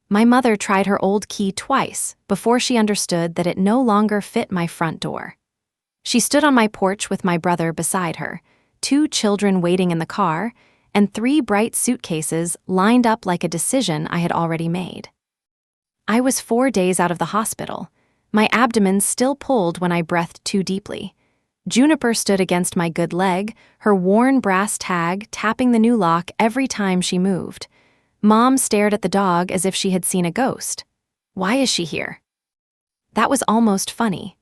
My mother tried her old key twice before she understood that it no longer fit my front door. She stood on my porch with my brother beside her, 2 children waiting in the car, and 3 bright suitcases lined up like a decision I had already made. I was 4 days out of the hospital. My abdomen still pulled when I breathed too deeply. Juniper stood against my good leg, her worn brass tag tapping the new lock every time she moved. Mom stared at the dog as if she had seen a ghost. Why is she here? That was almost funny.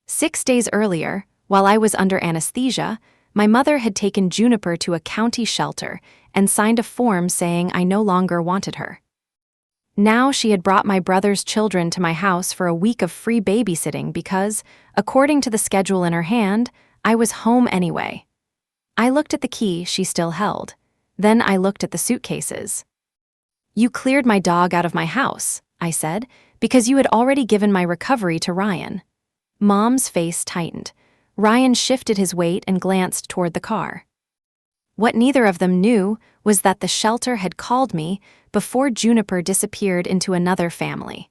6 days earlier, while I was under anesthesia, my mother had taken Juniper to a county shelter and signed a form saying I no longer wanted her. Now she had brought my brother's children to my house for a week of free babysitting because, according to the schedule in her hand, I was home anyway. I looked at the key she still held. Then I looked at the suitcases. "You cleared my dog out of my house," I said, "because you had already given my recovery to Ryan." Mom's face tightened. Ryan shifted his weight and glanced toward the car. What neither of them knew was that the shelter had called me before Juniper disappeared into another family.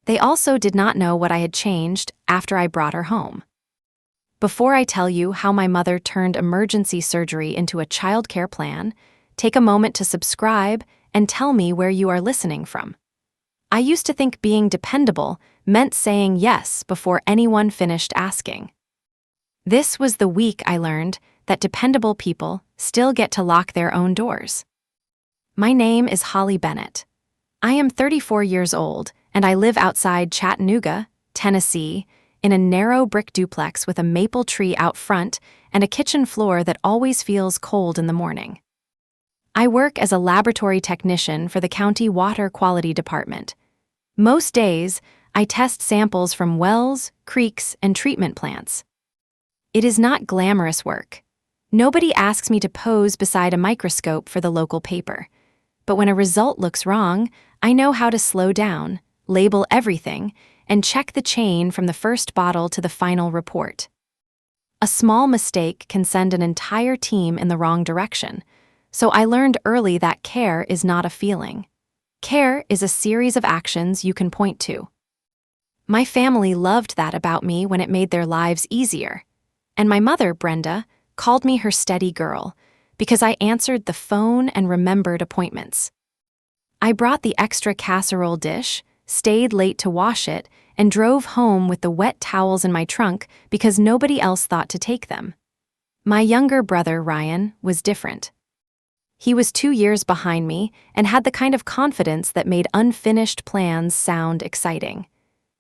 They also did not know what I had changed after I brought her home. Before I tell you how my mother turned emergency surgery into a childcare plan, take a moment to subscribe and tell me where you are listening from. I used to think being dependable meant saying yes before anyone finished asking. This was the week I learned that dependable people still get to lock their own doors. My name is Holly Bennett. I am 34 years old, and I live outside Chattanooga, Tennessee, in a narrow brick duplex with a maple tree out front and a kitchen floor that always feels cold in the morning. I work as a laboratory technician for the county water quality department. Most days, I test samples from wells, creeks, and treatment plants. It is not glamorous work. Nobody asks me to pose beside a microscope for the local paper. But when a result looks wrong, I know how to slow down, label everything, and check the chain from the first bottle to the final report. A small mistake can send an entire team in the wrong direction, so I learned early that care is not a feeling. Care is a series of actions you can point to. My family loved that about me when it made their lives easier. And my mother, Brenda, called me her steady girl because I answered the phone and remembered appointments. I brought the extra casserole dish, stayed late to wash it, and drove home with the wet towels in my trunk because nobody else thought to take them. My younger brother, Ryan, was different. He was 2 years behind me and had the kind of confidence that made unfinished plans sound exciting.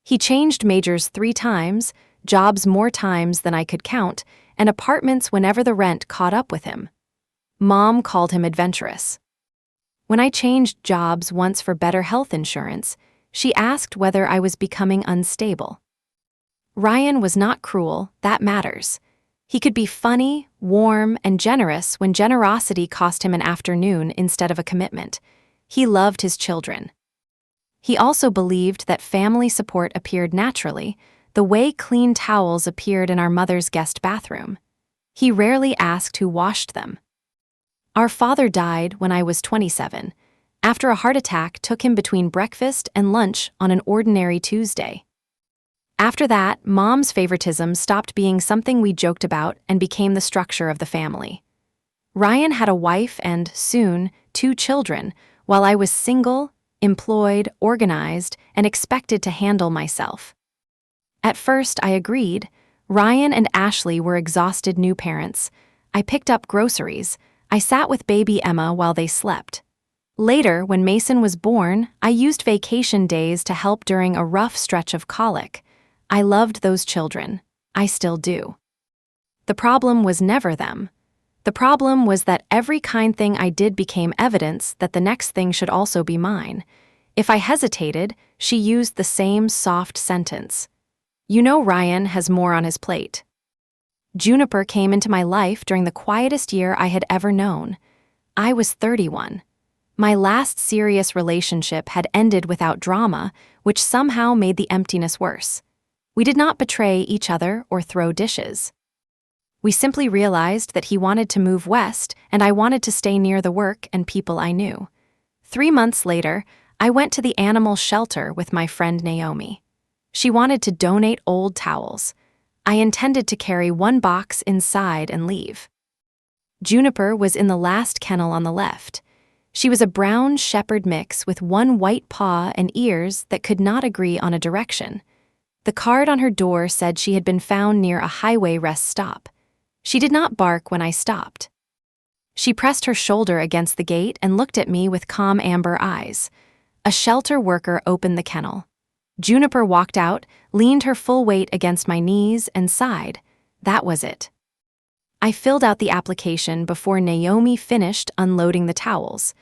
He changed majors 3 times, jobs more times than I could count, and apartments whenever the rent caught up with him. Mom called him adventurous. When I changed jobs once for better health insurance, she asked whether I was becoming unstable. Ryan was not cruel, that matters. He could be funny, warm, and generous when generosity cost him an afternoon instead of a commitment. He loved his children. He also believed that family support appeared naturally, the way clean towels appeared in our mother's guest bathroom. He rarely asked who washed them. Our father died when I was 27, after a heart attack took him between breakfast and lunch on an ordinary Tuesday. After that, Mom's favoritism stopped being something we joked about and became the structure of the family. Ryan had a wife and, soon, 2 children, while I was single, employed, organized, and expected to handle myself. At first, I agreed. Ryan and Ashley were exhausted new parents. I picked up groceries. I sat with baby Emma while they slept. Later, when Mason was born, I used vacation days to help during a rough stretch of colic. I loved those children. I still do. The problem was never them. The problem was that every kind thing I did became evidence that the next thing should also be mine. If I hesitated, she used the same soft sentence. "You know Ryan has more on his plate." Juniper came into my life during the quietest year I had ever known. I was 31. My last serious relationship had ended without drama, which somehow made the emptiness worse. We did not betray each other or throw dishes. We simply realized that he wanted to move west and I wanted to stay near the work and people I knew. 3 months later, I went to the animal shelter with my friend Naomi. She wanted to donate old towels. I intended to carry one box inside and leave. Juniper was in the last kennel on the left. She was a brown shepherd mix with one white paw and ears that could not agree on a direction. The card on her door said she had been found near a highway rest stop. She did not bark when I stopped. She pressed her shoulder against the gate and looked at me with calm amber eyes. A shelter worker opened the kennel. Juniper walked out, leaned her full weight against my knees, and sighed. That was it. I filled out the application before Naomi finished unloading the towels.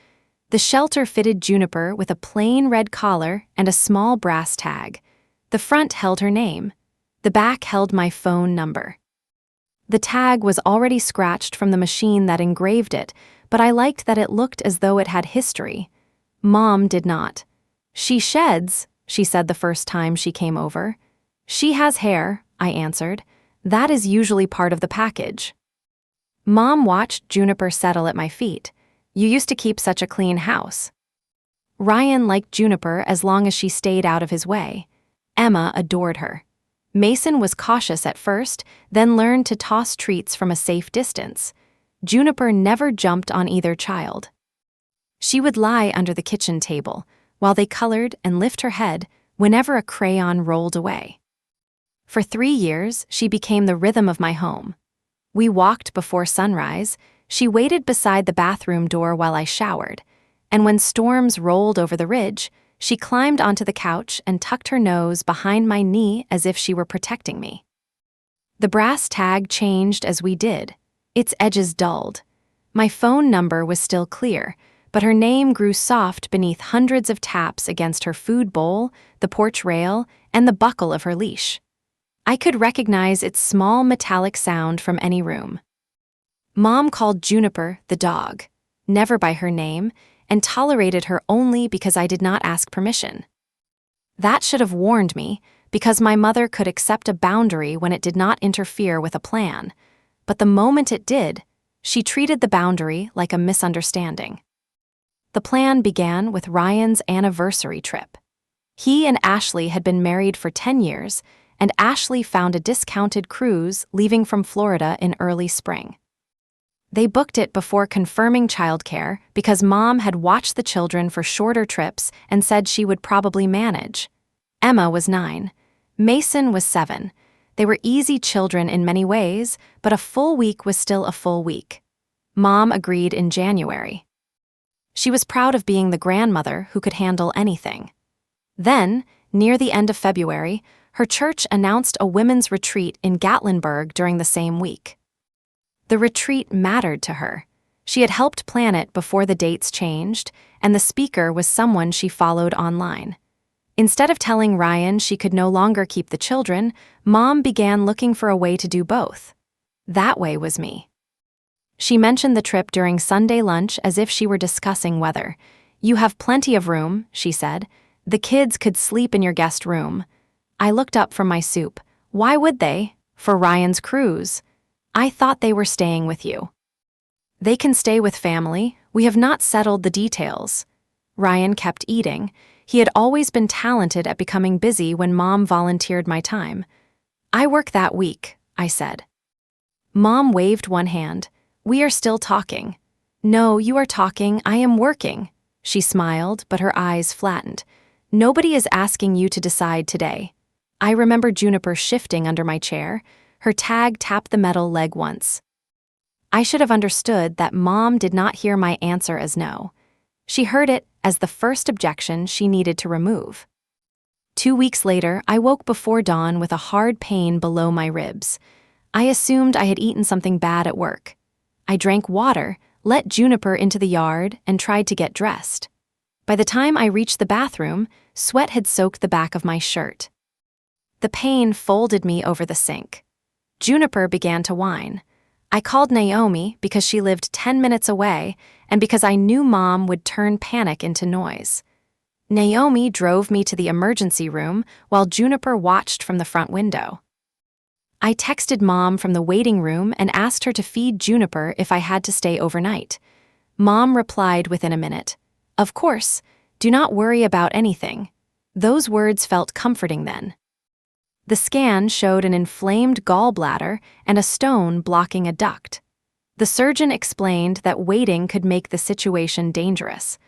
The shelter fitted Juniper with a plain red collar and a small brass tag. The front held her name. The back held my phone number. The tag was already scratched from the machine that engraved it, but I liked that it looked as though it had history. Mom did not. "She sheds," she said the first time she came over. "She has hair," I answered. "That is usually part of the package." Mom watched Juniper settle at my feet. "You used to keep such a clean house." Ryan liked Juniper as long as she stayed out of his way. Emma adored her. Mason was cautious at first, then learned to toss treats from a safe distance. Juniper never jumped on either child. She would lie under the kitchen table while they colored and lift her head whenever a crayon rolled away. For 3 years, she became the rhythm of my home. We walked before sunrise. She waited beside the bathroom door while I showered, and when storms rolled over the ridge, she climbed onto the couch and tucked her nose behind my knee as if she were protecting me. The brass tag changed as we did. Its edges dulled. My phone number was still clear, but her name grew soft beneath hundreds of taps against her food bowl, the porch rail, and the buckle of her leash. I could recognize its small metallic sound from any room. Mom called Juniper the dog, never by her name, and tolerated her only because I did not ask permission. That should have warned me, because my mother could accept a boundary when it did not interfere with a plan. But the moment it did, she treated the boundary like a misunderstanding. The plan began with Ryan's anniversary trip. He and Ashley had been married for 10 years, and Ashley found a discounted cruise leaving from Florida in early spring. They booked it before confirming childcare because Mom had watched the children for shorter trips and said she would probably manage. Emma was 9. Mason was 7. They were easy children in many ways, but a full week was still a full week. Mom agreed in January. She was proud of being the grandmother who could handle anything. Then, near the end of February, her church announced a women's retreat in Gatlinburg during the same week. The retreat mattered to her. She had helped plan it before the dates changed, and the speaker was someone she followed online. Instead of telling Ryan she could no longer keep the children, Mom began looking for a way to do both. That way was me. She mentioned the trip during Sunday lunch as if she were discussing weather. "You have plenty of room," she said. "The kids could sleep in your guest room." I looked up from my soup. "Why would they? For Ryan's cruise. I thought they were staying with you." "They can stay with family. We have not settled the details." Ryan kept eating. He had always been talented at becoming busy when Mom volunteered my time. "I work that week," I said. Mom waved one hand. "We are still talking." "No, you are talking. I am working." She smiled, but her eyes flattened. "Nobody is asking you to decide today." I remember Juniper shifting under my chair. Her tag tapped the metal leg once. I should have understood that Mom did not hear my answer as no. She heard it as the first objection she needed to remove. 2 weeks later, I woke before dawn with a hard pain below my ribs. I assumed I had eaten something bad at work. I drank water, let Juniper into the yard, and tried to get dressed. By the time I reached the bathroom, sweat had soaked the back of my shirt. The pain folded me over the sink. Juniper began to whine. I called Naomi because she lived 10 minutes away and because I knew Mom would turn panic into noise. Naomi drove me to the emergency room while Juniper watched from the front window. I texted Mom from the waiting room and asked her to feed Juniper if I had to stay overnight. Mom replied within a minute. "Of course, "Do not worry about anything." Those words felt comforting then. The scan showed an inflamed gallbladder and a stone blocking a duct. The surgeon explained that waiting could make the situation dangerous.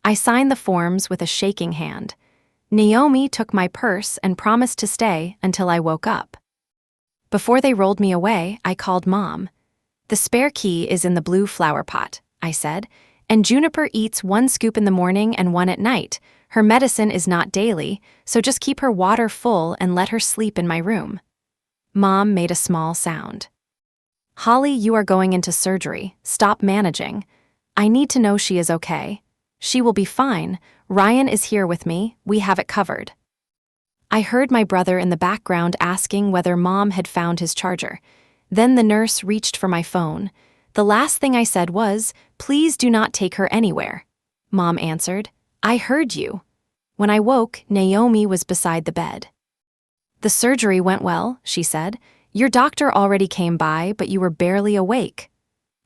I signed the forms with a shaking hand. Naomi took my purse and promised to stay until I woke up. Before they rolled me away, I called Mom. "The spare key is in the blue flower pot," I said, "and Juniper eats 1 scoop in the morning and 1 at night. Her medicine is not daily, so just keep her water full and let her sleep in my room." Mom made a small sound. "Holly, you are going into surgery. Stop managing. I need to know she is okay. She will be fine. Ryan is here with me. We have it covered." I heard my brother in the background asking whether Mom had found his charger. Then the nurse reached for my phone. The last thing I said was, "Please do not take her anywhere." Mom answered, "I heard you." When I woke, Naomi was beside the bed. "The surgery went well," she said. "Your doctor already came by, but you were barely awake."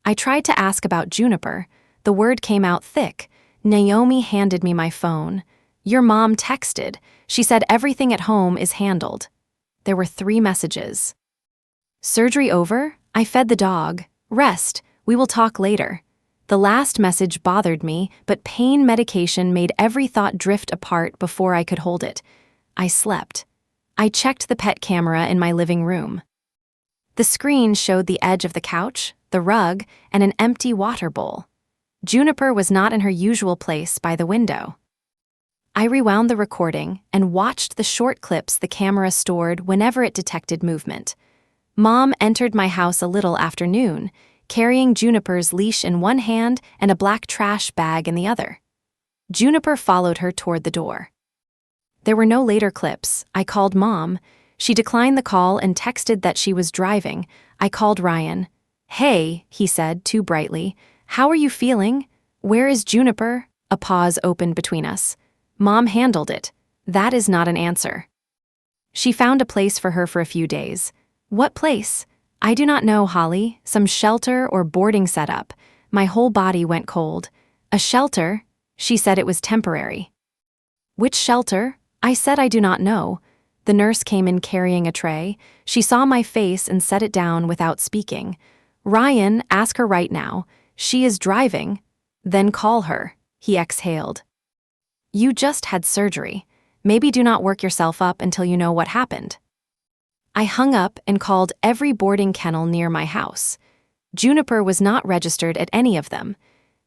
I tried to ask about Juniper. The word came out thick. Naomi handed me my phone. "Your mom texted. She said everything at home is handled." There were 3 messages. "Surgery over? I fed the dog. Rest. We will talk later." The last message bothered me, but pain medication made every thought drift apart before I could hold it. I slept. I checked the pet camera in my living room. The screen showed the edge of the couch, the rug, and an empty water bowl. Juniper was not in her usual place by the window. I rewound the recording and watched the short clips the camera stored whenever it detected movement. Mom entered my house a little after noon, carrying Juniper's leash in one hand and a black trash bag in the other. Juniper followed her toward the door. There were no later clips. I called Mom. She declined the call and texted that she was driving. I called Ryan. "Hey," he said too brightly. "How are you feeling? Where is Juniper?" A pause opened between us. Mom handled it. That is not an answer. "She found a place for her for a few days." "What place?" "I do not know, Holly. Some shelter or boarding setup." My whole body went cold. "A shelter?" She said it was temporary. "Which shelter?" I said I do not know. The nurse came in carrying a tray. She saw my face and set it down without speaking. "Ryan, ask her right now. She is driving." "Then call her." He exhaled. "You just had surgery. Maybe do not work yourself up until you know what happened." I hung up and called every boarding kennel near my house. Juniper was not registered at any of them.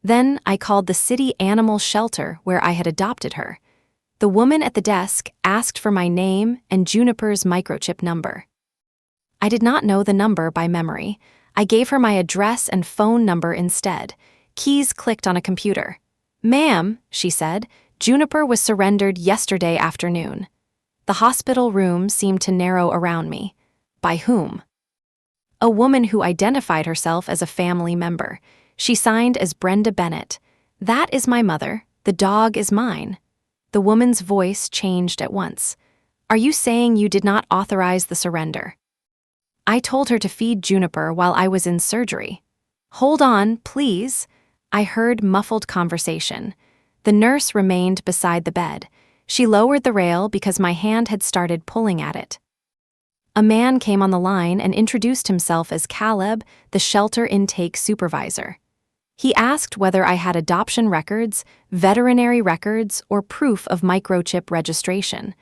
Then I called the city animal shelter where I had adopted her. The woman at the desk asked for my name and Juniper's microchip number. I did not know the number by memory. I gave her my address and phone number instead. Keys clicked on a computer. "Ma'am," she said, "Juniper was surrendered yesterday afternoon." The hospital room seemed to narrow around me. By whom? A woman who identified herself as a family member. She signed as Brenda Bennett. "That is my mother. The dog is mine." The woman's voice changed at once. "Are you saying you did not authorize the surrender?" I told her to feed Juniper while I was in surgery. "Hold on, please." I heard muffled conversation. The nurse remained beside the bed. She lowered the rail because my hand had started pulling at it. A man came on the line and introduced himself as Caleb, the shelter intake supervisor. He asked whether I had adoption records, veterinary records, or proof of microchip registration.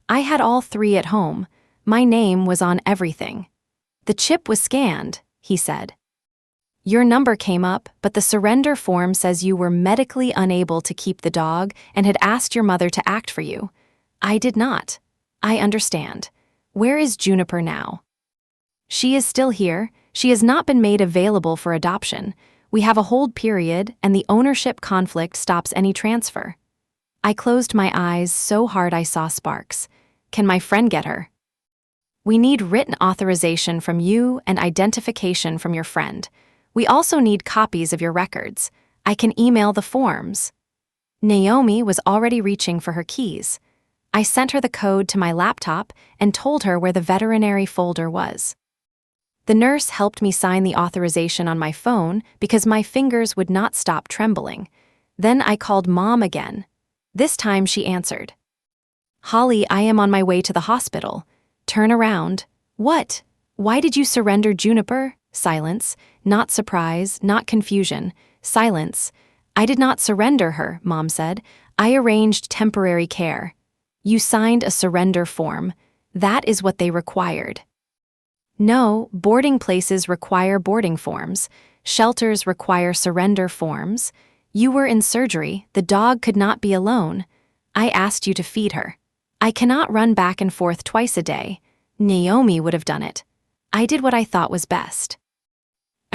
I had all 3 at home. My name was on everything. "The chip was scanned," he said. "Your number came up, but the surrender form says you were medically unable to keep the dog and had asked your mother to act for you." "I did not." "I understand. Where is Juniper now?" "She is still here. She has not been made available for adoption. We have a hold period, and the ownership conflict stops any transfer." I closed my eyes so hard I saw sparks. "Can my friend get her?" "We need written authorization from you and identification from your friend. We also need copies of your records. I can email the forms." Naomi was already reaching for her keys. I sent her the code to my laptop and told her where the veterinary folder was. The nurse helped me sign the authorization on my phone because my fingers would not stop trembling. Then I called Mom again. This time she answered. Holly, I am on my way to the hospital. Turn around. What? Why did you surrender Juniper? Silence. Not surprise, not confusion. Silence. I did not surrender her, Mom said. I arranged temporary care. You signed a surrender form. That is what they required. No, boarding places require boarding forms. Shelters require surrender forms. You were in surgery. The dog could not be alone. I asked you to feed her. I cannot run back and forth twice a day. Naomi would have done it. I did what I thought was best.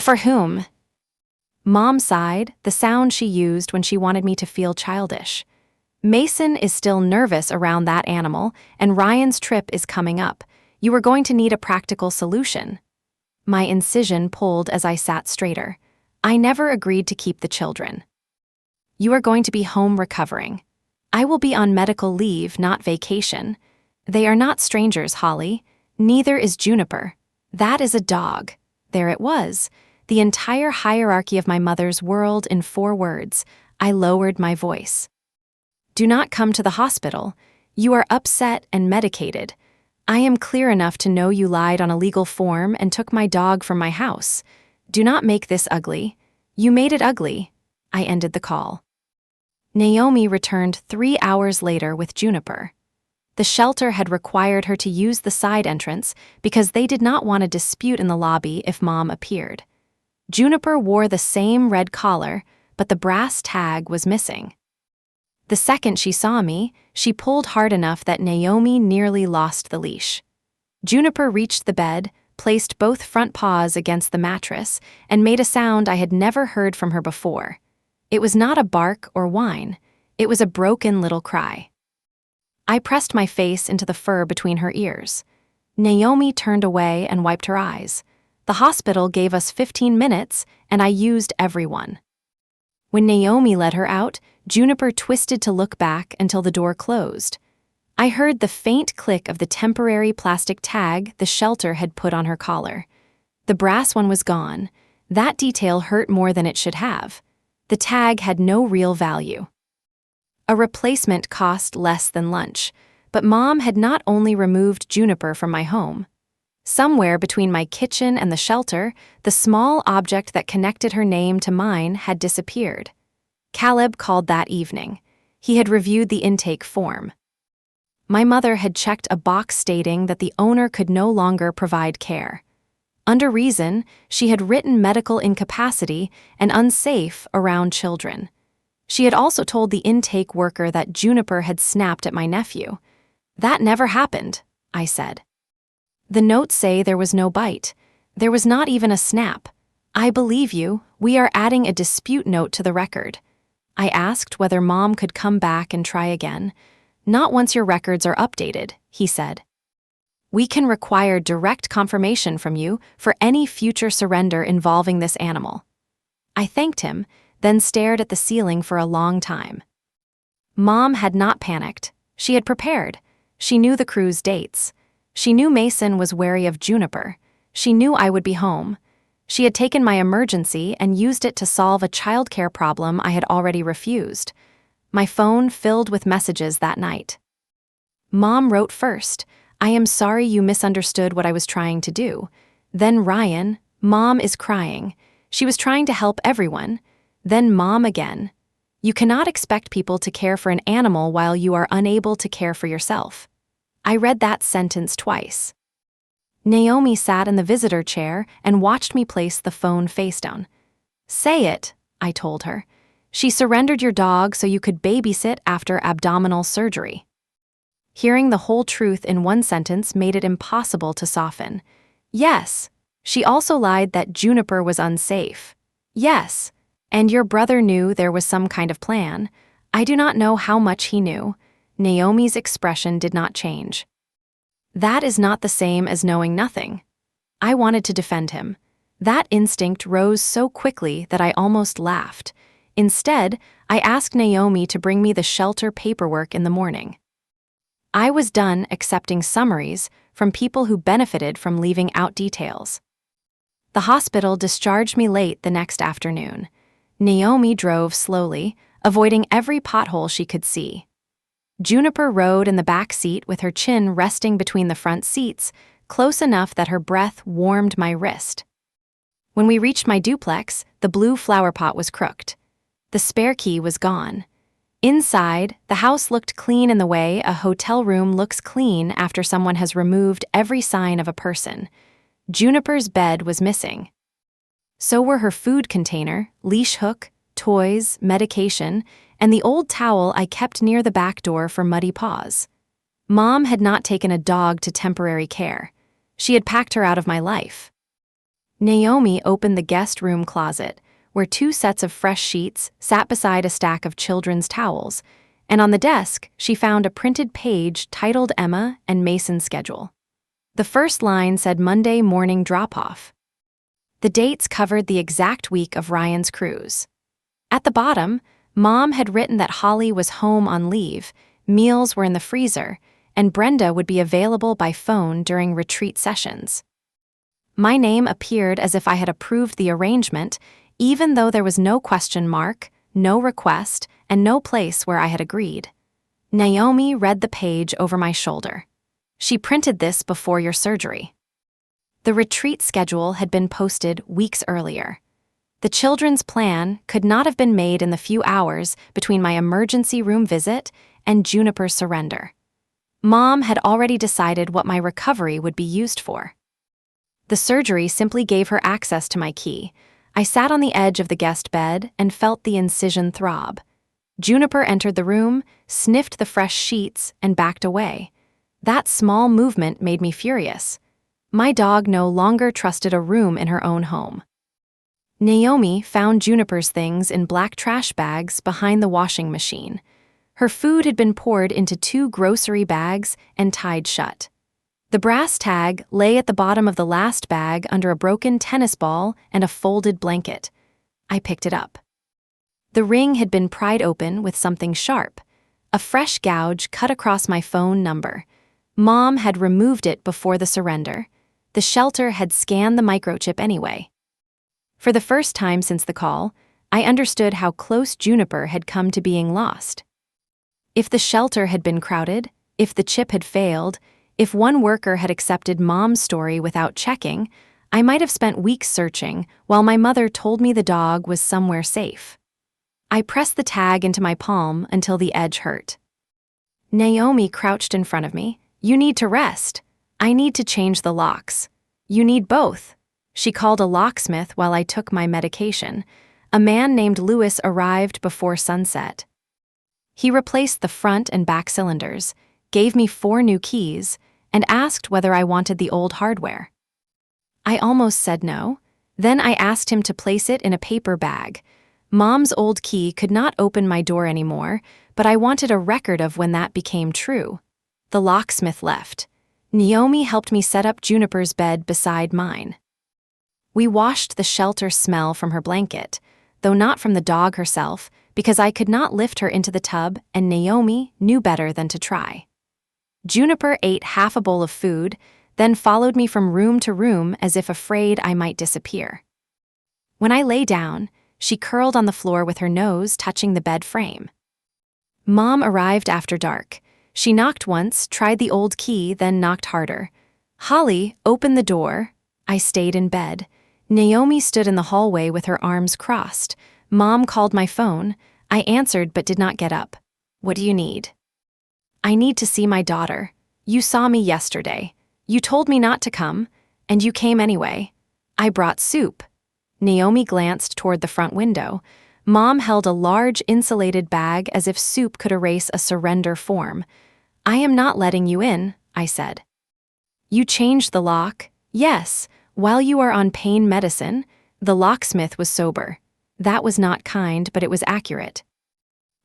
For whom? Mom sighed, the sound she used when she wanted me to feel childish. Mason is still nervous around that animal, and Ryan's trip is coming up. You are going to need a practical solution. My incision pulled as I sat straighter. I never agreed to keep the children. You are going to be home recovering. I will be on medical leave, not vacation. They are not strangers, Holly. Neither is Juniper. That is a dog. There it was. The entire hierarchy of my mother's world in 4 words. I lowered my voice. Do not come to the hospital. You are upset and medicated. I am clear enough to know you lied on a legal form and took my dog from my house. Do not make this ugly. You made it ugly. I ended the call. Naomi returned 3 hours later with Juniper. The shelter had required her to use the side entrance because they did not want a dispute in the lobby if Mom appeared. Juniper wore the same red collar, but the brass tag was missing. The second she saw me, she pulled hard enough that Naomi nearly lost the leash. Juniper reached the bed, placed both front paws against the mattress, and made a sound I had never heard from her before. It was not a bark or whine. It was a broken little cry. I pressed my face into the fur between her ears. Naomi turned away and wiped her eyes. The hospital gave us 15 minutes, and I used every one. When Naomi led her out, Juniper twisted to look back until the door closed. I heard the faint click of the temporary plastic tag the shelter had put on her collar. The brass one was gone. That detail hurt more than it should have. The tag had no real value. A replacement cost less than lunch, but Mom had not only removed Juniper from my home. Somewhere between my kitchen and the shelter, the small object that connected her name to mine had disappeared. Caleb called that evening. He had reviewed the intake form. My mother had checked a box stating that the owner could no longer provide care. Under reason, she had written medical incapacity and unsafe around children. She had also told the intake worker that Juniper had snapped at my nephew. That never happened, I said. The notes say there was no bite. There was not even a snap. I believe you. We are adding a dispute note to the record. I asked whether Mom could come back and try again. Not once your records are updated, he said. We can require direct confirmation from you for any future surrender involving this animal. I thanked him, then stared at the ceiling for a long time. Mom had not panicked. She had prepared. She knew the cruise dates. She knew Mason was wary of Juniper. She knew I would be home. She had taken my emergency and used it to solve a childcare problem I had already refused. My phone filled with messages that night. Mom wrote first, I am sorry you misunderstood what I was trying to do. Then Ryan, Mom is crying. She was trying to help everyone. Then Mom again. You cannot expect people to care for an animal while you are unable to care for yourself. I read that sentence twice. Naomi sat in the visitor chair and watched me place the phone face down. Say it, I told her. She surrendered your dog so you could babysit after abdominal surgery. Hearing the whole truth in one sentence made it impossible to soften. Yes. She also lied that Juniper was unsafe. Yes. And your brother knew there was some kind of plan. I do not know how much he knew. Naomi's expression did not change. That is not the same as knowing nothing. I wanted to defend him. That instinct rose so quickly that I almost laughed. Instead, I asked Naomi to bring me the shelter paperwork in the morning. I was done accepting summaries from people who benefited from leaving out details. The hospital discharged me late the next afternoon. Naomi drove slowly, avoiding every pothole she could see. Juniper rode in the back seat with her chin resting between the front seats, close enough that her breath warmed my wrist. When we reached my duplex, the blue flower pot was crooked. The spare key was gone. Inside, the house looked clean in the way a hotel room looks clean after someone has removed every sign of a person. Juniper's bed was missing. So were her food container, leash hook, toys, medication, and the old towel I kept near the back door for muddy paws. Mom had not taken a dog to temporary care. She had packed her out of my life. Naomi opened the guest room closet, where 2 sets of fresh sheets sat beside a stack of children's towels, and on the desk she found a printed page titled Emma and Mason's schedule. The first line said Monday morning drop-off. The dates covered the exact week of Ryan's cruise. At the bottom, Mom had written that Holly was home on leave, meals were in the freezer, and Brenda would be available by phone during retreat sessions. My name appeared as if I had approved the arrangement, even though there was no question mark, no request, and no place where I had agreed. Naomi read the page over my shoulder. She printed this before your surgery. The retreat schedule had been posted weeks earlier. The children's plan could not have been made in the few hours between my emergency room visit and Juniper's surrender. Mom had already decided what my recovery would be used for. The surgery simply gave her access to my key. I sat on the edge of the guest bed and felt the incision throb. Juniper entered the room, sniffed the fresh sheets, and backed away. That small movement made me furious. My dog no longer trusted a room in her own home. Naomi found Juniper's things in black trash bags behind the washing machine. Her food had been poured into 2 grocery bags and tied shut. The brass tag lay at the bottom of the last bag under a broken tennis ball and a folded blanket. I picked it up. The ring had been pried open with something sharp. A fresh gouge cut across my phone number. Mom had removed it before the surrender. The shelter had scanned the microchip anyway. For the first time since the call, I understood how close Juniper had come to being lost. If the shelter had been crowded, if the chip had failed, if one worker had accepted Mom's story without checking, I might have spent weeks searching while my mother told me the dog was somewhere safe. I pressed the tag into my palm until the edge hurt. Naomi crouched in front of me. You need to rest. I need to change the locks. You need both. She called a locksmith while I took my medication. A man named Lewis arrived before sunset. He replaced the front and back cylinders, gave me 4 new keys, and asked whether I wanted the old hardware. I almost said no. Then I asked him to place it in a paper bag. Mom's old key could not open my door anymore, but I wanted a record of when that became true. The locksmith left. Naomi helped me set up Juniper's bed beside mine. We washed the shelter smell from her blanket, though not from the dog herself, because I could not lift her into the tub and Naomi knew better than to try. Juniper ate half a bowl of food, then followed me from room to room as if afraid I might disappear. When I lay down, she curled on the floor with her nose touching the bed frame. Mom arrived after dark. She knocked once, tried the old key, then knocked harder. Holly opened the door. I stayed in bed. Naomi stood in the hallway with her arms crossed. Mom called my phone. I answered but did not get up. What do you need? I need to see my daughter. You saw me yesterday. You told me not to come, and you came anyway. I brought soup. Naomi glanced toward the front window. Mom held a large insulated bag as if soup could erase a surrender form. I am not letting you in, I said. You changed the lock? Yes, while you are on pain medicine. The locksmith was sober. That was not kind, but it was accurate.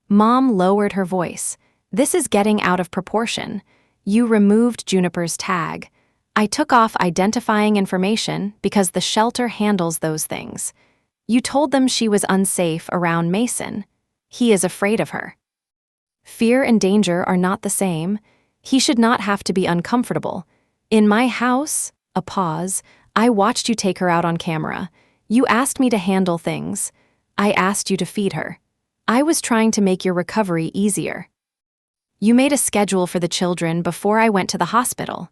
Mom lowered her voice. This is getting out of proportion. You removed Juniper's tag. I took off identifying information because the shelter handles those things. You told them she was unsafe around Mason. He is afraid of her. Fear and danger are not the same. He should not have to be uncomfortable. In my house, a pause, I watched you take her out on camera. You asked me to handle things. I asked you to feed her. I was trying to make your recovery easier. You made a schedule for the children before I went to the hospital.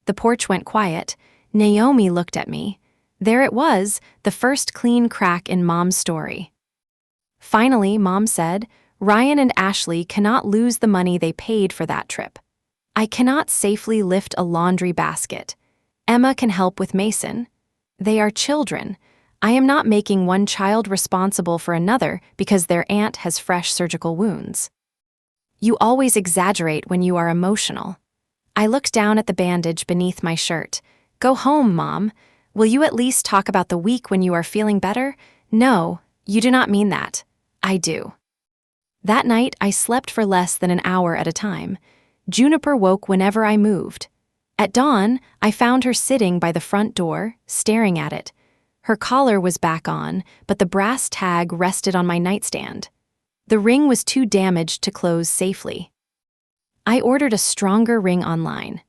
The porch went quiet. Naomi looked at me. There it was, the first clean crack in Mom's story. Finally, Mom said, Ryan and Ashley cannot lose the money they paid for that trip. I cannot safely lift a laundry basket. Emma can help with Mason. They are children. I am not making one child responsible for another because their aunt has fresh surgical wounds. You always exaggerate when you are emotional. I looked down at the bandage beneath my shirt. Go home, Mom. Will you at least talk about the week when you are feeling better? No, you do not mean that. I do. That night, I slept for less than an hour at a time. Juniper woke whenever I moved. At dawn, I found her sitting by the front door, staring at it. Her collar was back on, but the brass tag rested on my nightstand. The ring was too damaged to close safely. I ordered a stronger ring online.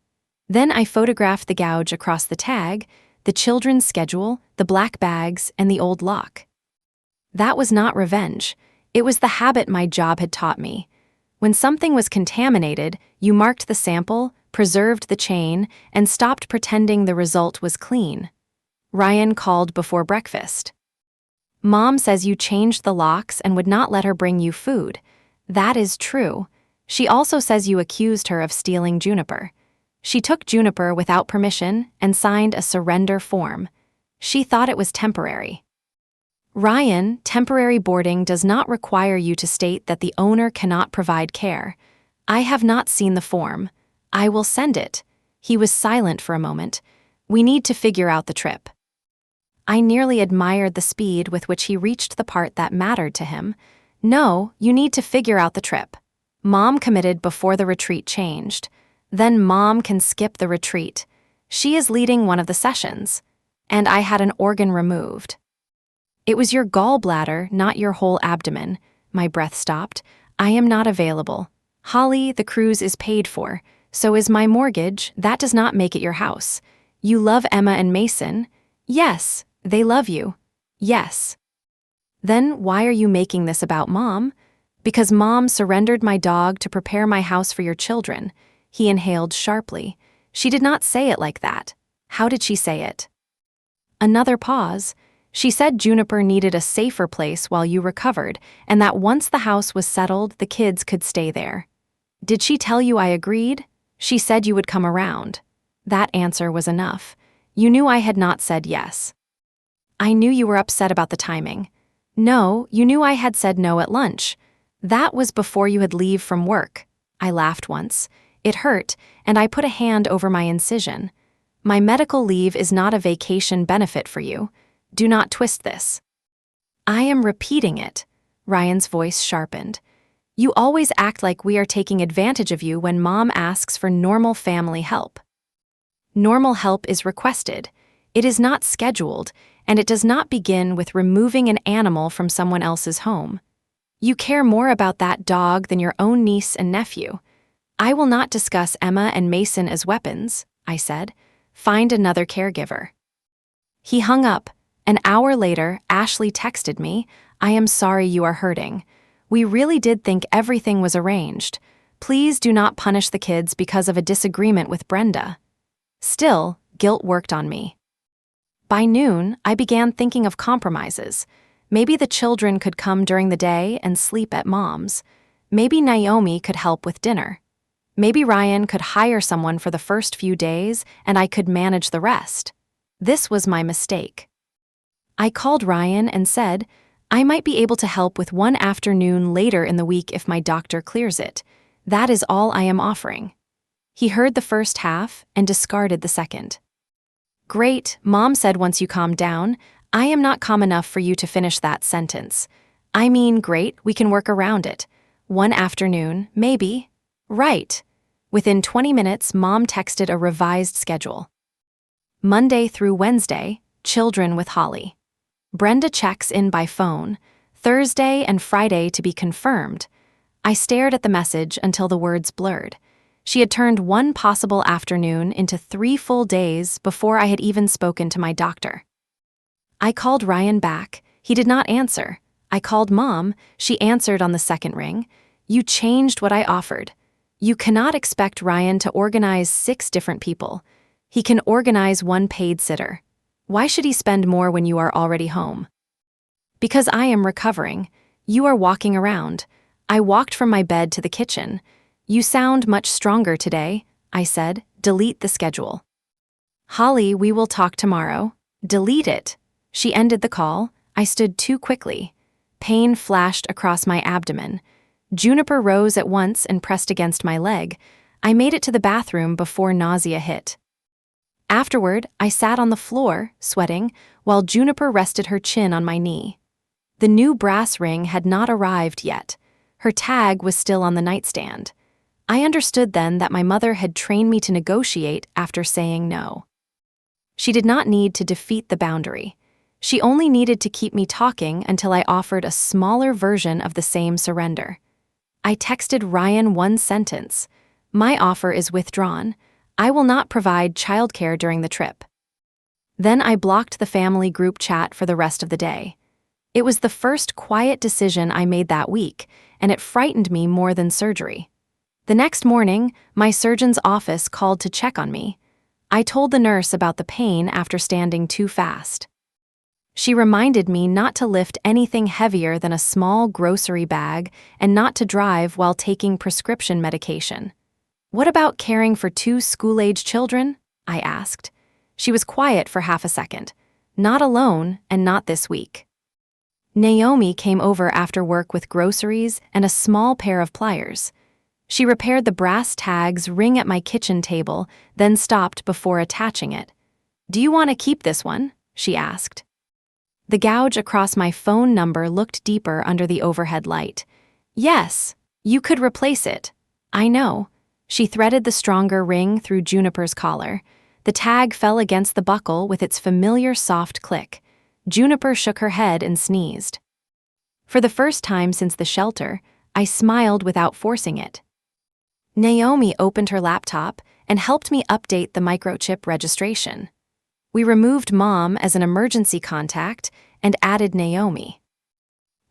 Then I photographed the gouge across the tag, the children's schedule, the black bags, and the old lock. That was not revenge. It was the habit my job had taught me. When something was contaminated, you marked the sample, preserved the chain, and stopped pretending the result was clean. Ryan called before breakfast. Mom says you changed the locks and would not let her bring you food. That is true. She also says you accused her of stealing Juniper. She took Juniper without permission and signed a surrender form. She thought it was temporary. Ryan, temporary boarding does not require you to state that the owner cannot provide care. I have not seen the form. I will send it. He was silent for a moment. We need to figure out the trip. I nearly admired the speed with which he reached the part that mattered to him. No, you need to figure out the trip. Mom committed before the retreat changed. Then Mom can skip the retreat. She is leading one of the sessions. And I had an organ removed. It was your gallbladder, not your whole abdomen. My breath stopped. I am not available. Holly, the cruise is paid for. So is my mortgage. That does not make it your house. You love Emma and Mason. Yes, they love you. Yes. Then why are you making this about Mom? Because Mom surrendered my dog to prepare my house for your children. He inhaled sharply. She did not say it like that. How did she say it? Another pause. She said Juniper needed a safer place while you recovered, and that once the house was settled, the kids could stay there. Did she tell you I agreed? She said you would come around. That answer was enough. You knew I had not said yes. I knew you were upset about the timing. No, you knew I had said no at lunch. That was before you had leave from work. I laughed once. It hurt, and I put a hand over my incision. My medical leave is not a vacation benefit for you. Do not twist this. I am repeating it. Ryan's voice sharpened. You always act like we are taking advantage of you when Mom asks for normal family help. Normal help is requested. It is not scheduled, and it does not begin with removing an animal from someone else's home. You care more about that dog than your own niece and nephew. I will not discuss Emma and Mason as weapons, I said. Find another caregiver. He hung up. An hour later, Ashley texted me, I am sorry you are hurting. We really did think everything was arranged. Please do not punish the kids because of a disagreement with Brenda. Still, guilt worked on me. By noon, I began thinking of compromises. Maybe the children could come during the day and sleep at Mom's. Maybe Naomi could help with dinner. Maybe Ryan could hire someone for the first few days and I could manage the rest. This was my mistake. I called Ryan and said, I might be able to help with one afternoon later in the week if my doctor clears it. That is all I am offering. He heard the first half and discarded the second. Great, Mom said once you calmed down. I am not calm enough for you to finish that sentence. I mean, great, we can work around it. One afternoon, maybe. Right. Within 20 minutes, Mom texted a revised schedule. Monday through Wednesday, children with Holly. Brenda checks in by phone. Thursday and Friday to be confirmed. I stared at the message until the words blurred. She had turned one possible afternoon into 3 full days before I had even spoken to my doctor. I called Ryan back. He did not answer. I called Mom. She answered on the second ring. You changed what I offered. You cannot expect Ryan to organize 6 different people. He can organize 1 paid sitter. Why should he spend more when you are already home? Because I am recovering. You are walking around. I walked from my bed to the kitchen. You sound much stronger today, I said. Delete the schedule. Holly, we will talk tomorrow. Delete it. She ended the call. I stood too quickly. Pain flashed across my abdomen. Juniper rose at once and pressed against my leg. I made it to the bathroom before nausea hit. Afterward, I sat on the floor, sweating, while Juniper rested her chin on my knee. The new brass ring had not arrived yet. Her tag was still on the nightstand. I understood then that my mother had trained me to negotiate after saying no. She did not need to defeat the boundary. She only needed to keep me talking until I offered a smaller version of the same surrender. I texted Ryan one sentence. My offer is withdrawn. I will not provide childcare during the trip. Then I blocked the family group chat for the rest of the day. It was the first quiet decision I made that week, and it frightened me more than surgery. The next morning, my surgeon's office called to check on me. I told the nurse about the pain after standing too fast. She reminded me not to lift anything heavier than a small grocery bag and not to drive while taking prescription medication. What about caring for 2 school-age children? I asked. She was quiet for half a second. Not alone, and not this week. Naomi came over after work with groceries and a small pair of pliers. She repaired the brass tag's ring at my kitchen table, then stopped before attaching it. Do you want to keep this one? She asked. The gouge across my phone number looked deeper under the overhead light. Yes, you could replace it. I know. She threaded the stronger ring through Juniper's collar. The tag fell against the buckle with its familiar soft click. Juniper shook her head and sneezed. For the first time since the shelter, I smiled without forcing it. Naomi opened her laptop and helped me update the microchip registration. We removed Mom as an emergency contact and added Naomi.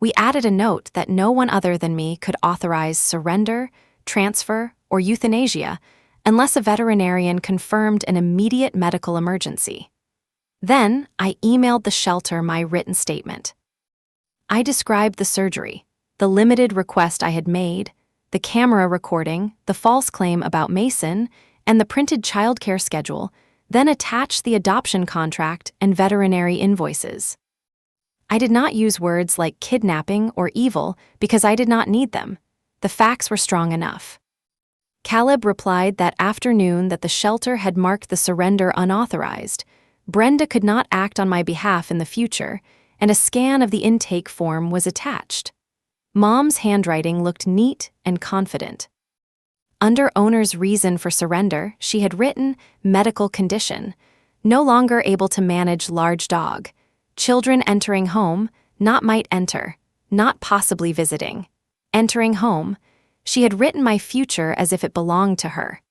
We added a note that no one other than me could authorize surrender, transfer, or euthanasia unless a veterinarian confirmed an immediate medical emergency. Then, I emailed the shelter my written statement. I described the surgery, the limited request I had made, the camera recording, the false claim about Mason, and the printed childcare schedule, then attached the adoption contract and veterinary invoices. I did not use words like kidnapping or evil because I did not need them. The facts were strong enough. Caleb replied that afternoon that the shelter had marked the surrender unauthorized. Brenda could not act on my behalf in the future, and a scan of the intake form was attached. Mom's handwriting looked neat and confident. Under owner's reason for surrender, she had written, medical condition, no longer able to manage large dog, children entering home, not might enter, not possibly visiting, entering home. She had written my future as if it belonged to her.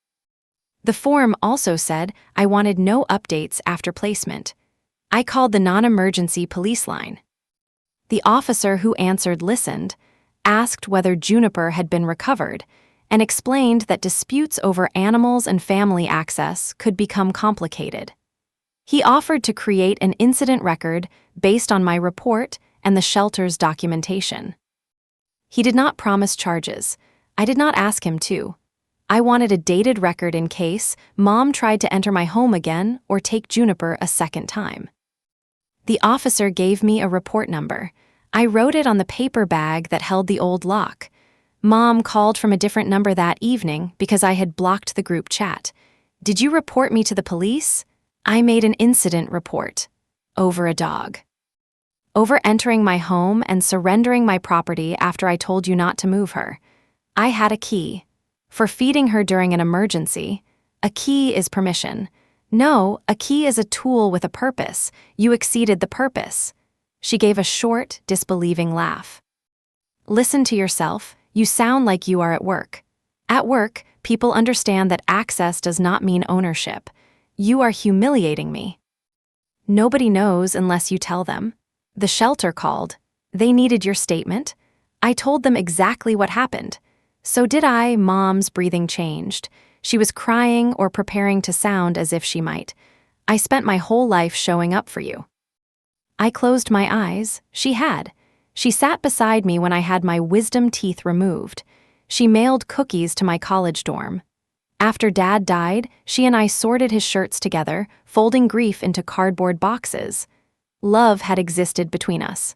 The form also said I wanted no updates after placement. I called the non-emergency police line. The officer who answered listened, asked whether Juniper had been recovered, and explained that disputes over animals and family access could become complicated. He offered to create an incident record based on my report and the shelter's documentation. He did not promise charges. I did not ask him to. I wanted a dated record in case Mom tried to enter my home again or take Juniper a second time. The officer gave me a report number. I wrote it on the paper bag that held the old lock. Mom called from a different number that evening because I had blocked the group chat. Did you report me to the police? I made an incident report. Over a dog. Over entering my home and surrendering my property after I told you not to move her. I had a key. For feeding her during an emergency, a key is permission. No, a key is a tool with a purpose. You exceeded the purpose. She gave a short, disbelieving laugh. Listen to yourself. You sound like you are at work. At work, people understand that access does not mean ownership. You are humiliating me. Nobody knows unless you tell them. The shelter called. They needed your statement. I told them exactly what happened. So did I. Mom's breathing changed. She was crying or preparing to sound as if she might. I spent my whole life showing up for you. I closed my eyes. She had. She sat beside me when I had my wisdom teeth removed. She mailed cookies to my college dorm. After Dad died, she and I sorted his shirts together, folding grief into cardboard boxes. Love had existed between us.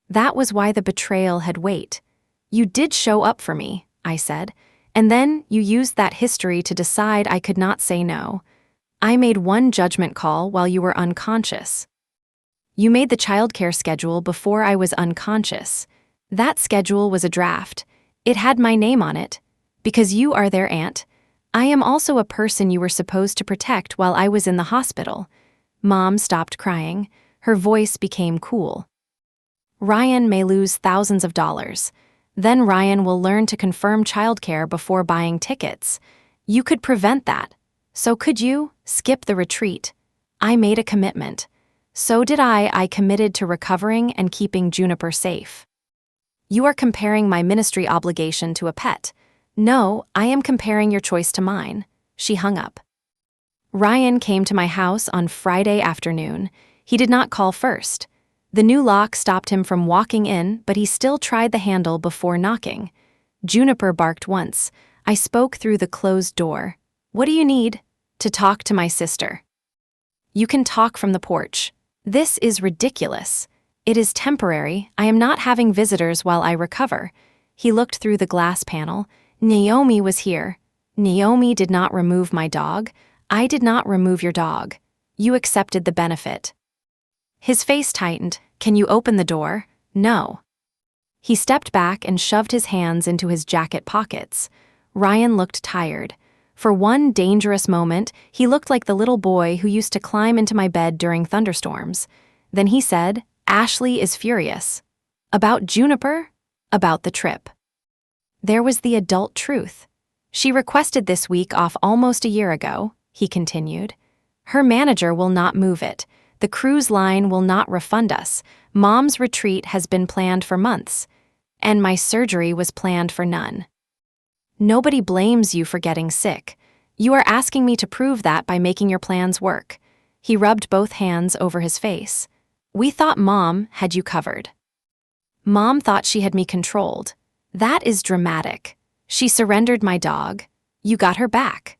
That was why the betrayal had weight. You did show up for me, I said, and then you used that history to decide I could not say no. I made one judgment call while you were unconscious. You made the childcare schedule before I was unconscious. That schedule was a draft. It had my name on it. Because you are their aunt, I am also a person you were supposed to protect while I was in the hospital. Mom stopped crying. Her voice became cool. Ryan may lose thousands of dollars. Then Ryan will learn to confirm childcare before buying tickets. You could prevent that. So could you? Skip the retreat. I made a commitment. So did I. I committed to recovering and keeping Juniper safe. You are comparing my ministry obligation to a pet. No, I am comparing your choice to mine. She hung up. Ryan came to my house on Friday afternoon. He did not call first. The new lock stopped him from walking in, but he still tried the handle before knocking. Juniper barked once. I spoke through the closed door. What do you need? To talk to my sister. You can talk from the porch. This is ridiculous. It is temporary. I am not having visitors while I recover. He looked through the glass panel. Naomi was here. Naomi did not remove my dog. I did not remove your dog. You accepted the benefit. His face tightened. Can you open the door? No. He stepped back and shoved his hands into his jacket pockets. Ryan looked tired. For one dangerous moment, he looked like the little boy who used to climb into my bed during thunderstorms. Then he said, Ashley is furious. About Juniper? About the trip. There was the adult truth. She requested this week off almost a year ago, he continued. Her manager will not move it. The cruise line will not refund us. Mom's retreat has been planned for months. And my surgery was planned for none. Nobody blames you for getting sick. You are asking me to prove that by making your plans work. He rubbed both hands over his face. We thought Mom had you covered. Mom thought she had me controlled. That is dramatic. She surrendered my dog. You got her back.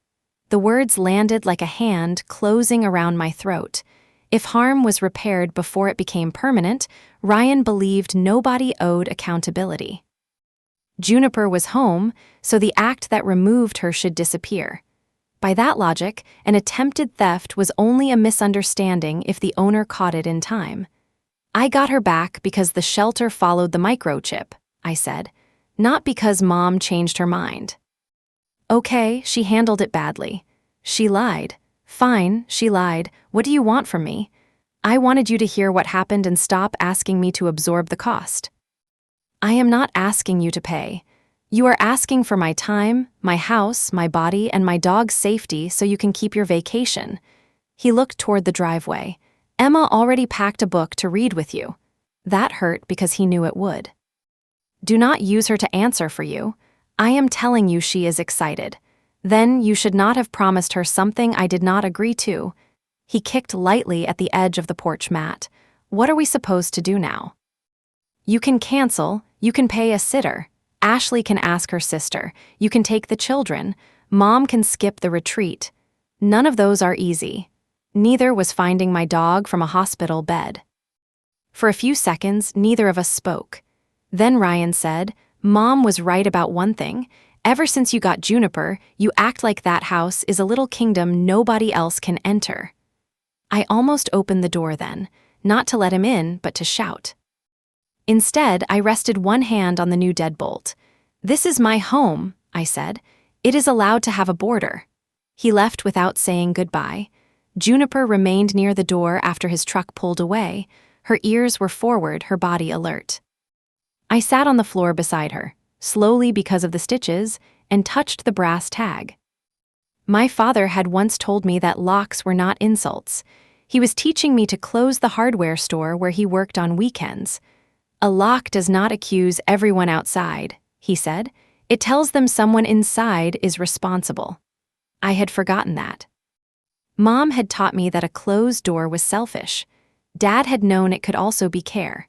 The words landed like a hand closing around my throat. If harm was repaired before it became permanent, Ryan believed nobody owed accountability. Juniper was home, so the act that removed her should disappear. By that logic, an attempted theft was only a misunderstanding if the owner caught it in time. I got her back because the shelter followed the microchip, I said, not because Mom changed her mind. Okay, she handled it badly. She lied. Fine, she lied. What do you want from me? I wanted you to hear what happened and stop asking me to absorb the cost. I am not asking you to pay. You are asking for my time, my house, my body, and my dog's safety so you can keep your vacation. He looked toward the driveway. Emma already packed a book to read with you. That hurt because he knew it would. Do not use her to answer for you. I am telling you she is excited. Then you should not have promised her something I did not agree to. He kicked lightly at the edge of the porch mat. What are we supposed to do now? You can cancel. You can pay a sitter. Ashley can ask her sister. You can take the children. Mom can skip the retreat. None of those are easy. Neither was finding my dog from a hospital bed. For a few seconds, neither of us spoke. Then Ryan said, Mom was right about one thing. Ever since you got Juniper, you act like that house is a little kingdom nobody else can enter. I almost opened the door then, not to let him in, but to shout. Instead, I rested one hand on the new deadbolt. This is my home, I said. It is allowed to have a border. He left without saying goodbye. Juniper remained near the door after his truck pulled away. Her ears were forward, her body alert. I sat on the floor beside her, slowly because of the stitches, and touched the brass tag. My father had once told me that locks were not insults. He was teaching me to close the hardware store where he worked on weekends. A lock does not accuse everyone outside, he said. It tells them someone inside is responsible. I had forgotten that. Mom had taught me that a closed door was selfish. Dad had known it could also be care.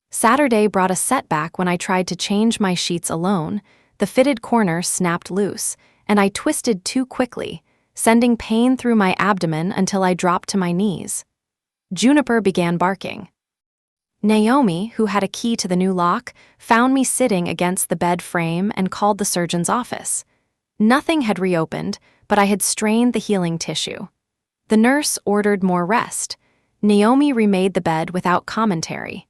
Saturday brought a setback when I tried to change my sheets alone. The fitted corner snapped loose, and I twisted too quickly, sending pain through my abdomen until I dropped to my knees. Juniper began barking. Naomi, who had a key to the new lock, found me sitting against the bed frame and called the surgeon's office. Nothing had reopened, but I had strained the healing tissue. The nurse ordered more rest. Naomi remade the bed without commentary.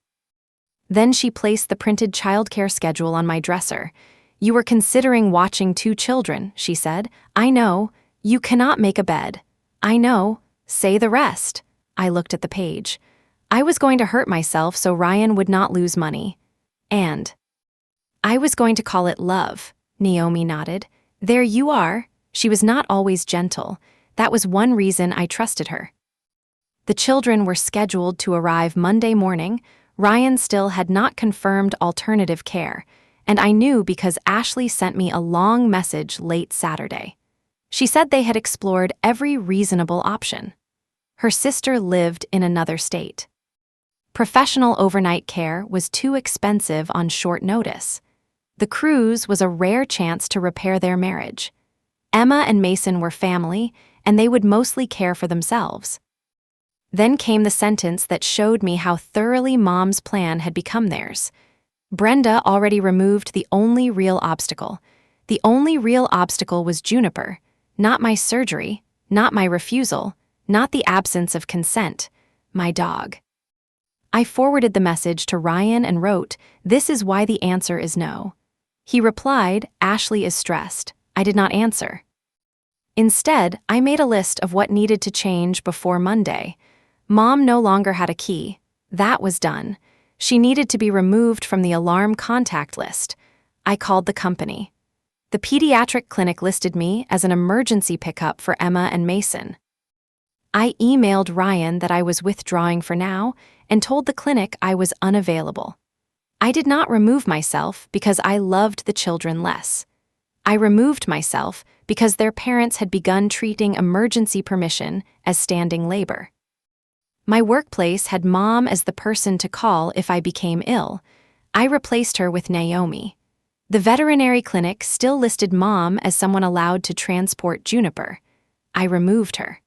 Then she placed the printed childcare schedule on my dresser. You were considering watching 2 children, she said. I know. You cannot make a bed. I know. Say the rest. I looked at the page. I was going to hurt myself so Ryan would not lose money. And I was going to call it love, Naomi nodded. There you are. She was not always gentle. That was one reason I trusted her. The children were scheduled to arrive Monday morning. Ryan still had not confirmed alternative care, and I knew because Ashley sent me a long message late Saturday. She said they had explored every reasonable option. Her sister lived in another state. Professional overnight care was too expensive on short notice. The cruise was a rare chance to repair their marriage. Emma and Mason were family, and they would mostly care for themselves. Then came the sentence that showed me how thoroughly Mom's plan had become theirs. Brenda already removed the only real obstacle. The only real obstacle was Juniper, not my surgery, not my refusal, not the absence of consent, my dog. I forwarded the message to Ryan and wrote, "This is why the answer is no." He replied, "Ashley is stressed." I did not answer. Instead, I made a list of what needed to change before Monday. Mom no longer had a key. That was done. She needed to be removed from the alarm contact list. I called the company. The pediatric clinic listed me as an emergency pickup for Emma and Mason. I emailed Ryan that I was withdrawing for now and told the clinic I was unavailable. I did not remove myself because I loved the children less. I removed myself because their parents had begun treating emergency permission as standing labor. My workplace had Mom as the person to call if I became ill. I replaced her with Naomi. The veterinary clinic still listed Mom as someone allowed to transport Juniper. I removed her.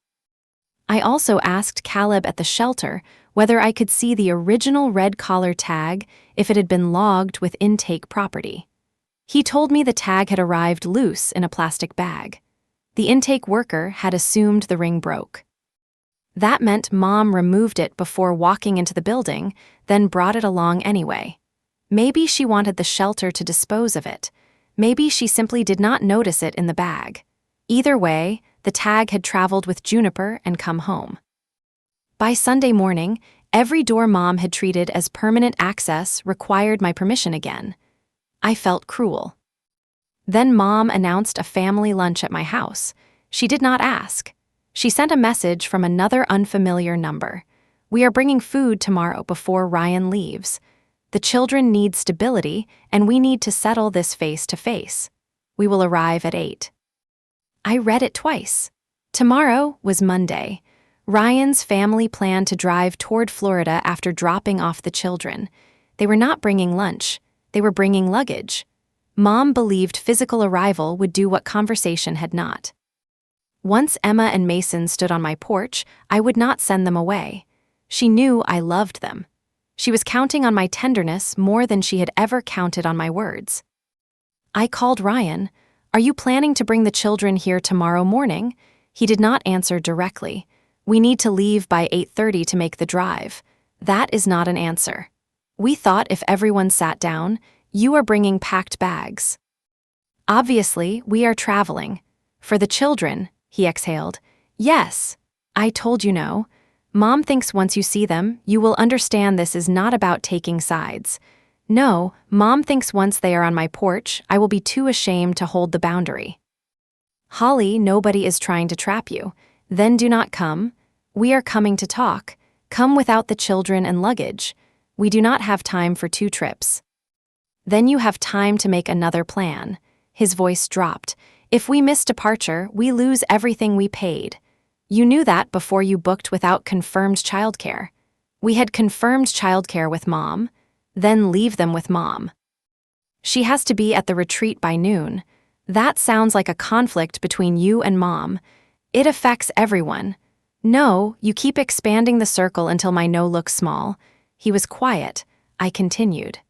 I also asked Caleb at the shelter whether I could see the original red collar tag if it had been logged with intake property. He told me the tag had arrived loose in a plastic bag. The intake worker had assumed the ring broke. That meant Mom removed it before walking into the building, then brought it along anyway. Maybe she wanted the shelter to dispose of it. Maybe she simply did not notice it in the bag. Either way, the tag had traveled with Juniper and come home. By Sunday morning, every door Mom had treated as permanent access required my permission again. I felt cruel. Then Mom announced a family lunch at my house. She did not ask. She sent a message from another unfamiliar number. We are bringing food tomorrow before Ryan leaves. The children need stability, and we need to settle this face to face. We will arrive at 8. I read it twice. Tomorrow was Monday. Ryan's family planned to drive toward Florida after dropping off the children. They were not bringing lunch. They were bringing luggage. Mom believed physical arrival would do what conversation had not. Once Emma and Mason stood on my porch, I would not send them away. She knew I loved them. She was counting on my tenderness more than she had ever counted on my words. I called Ryan. "Are you planning to bring the children here tomorrow morning?" He did not answer directly. "We need to leave by 8:30 to make the drive." That is not an answer. We thought if everyone sat down, you are bringing packed bags. Obviously, we are traveling. For the children, he exhaled. Yes, I told you no. Mom thinks once you see them, you will understand this is not about taking sides. No, Mom thinks once they are on my porch, I will be too ashamed to hold the boundary. Holly, nobody is trying to trap you. Then do not come. We are coming to talk. Come without the children and luggage. We do not have time for 2 trips. Then you have time to make another plan. His voice dropped. If we miss departure, we lose everything we paid. You knew that before you booked without confirmed childcare. We had confirmed childcare with Mom, then leave them with Mom. She has to be at the retreat by noon. That sounds like a conflict between you and Mom. It affects everyone. No, you keep expanding the circle until my no looks small. He was quiet. I continued.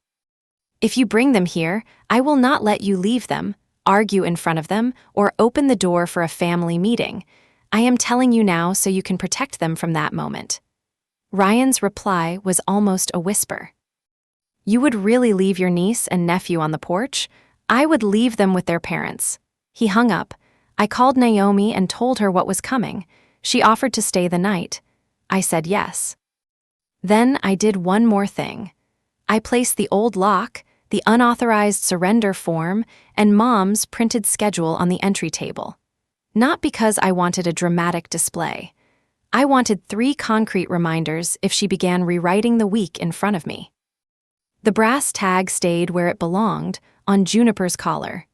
If you bring them here, I will not let you leave them, argue in front of them, or open the door for a family meeting. I am telling you now so you can protect them from that moment. Ryan's reply was almost a whisper. You would really leave your niece and nephew on the porch? I would leave them with their parents. He hung up. I called Naomi and told her what was coming. She offered to stay the night. I said yes. Then I did one more thing. I placed the old lock, the unauthorized surrender form, and Mom's printed schedule on the entry table. Not because I wanted a dramatic display. I wanted 3 concrete reminders if she began rewriting the week in front of me. The brass tag stayed where it belonged, on Juniper's collar.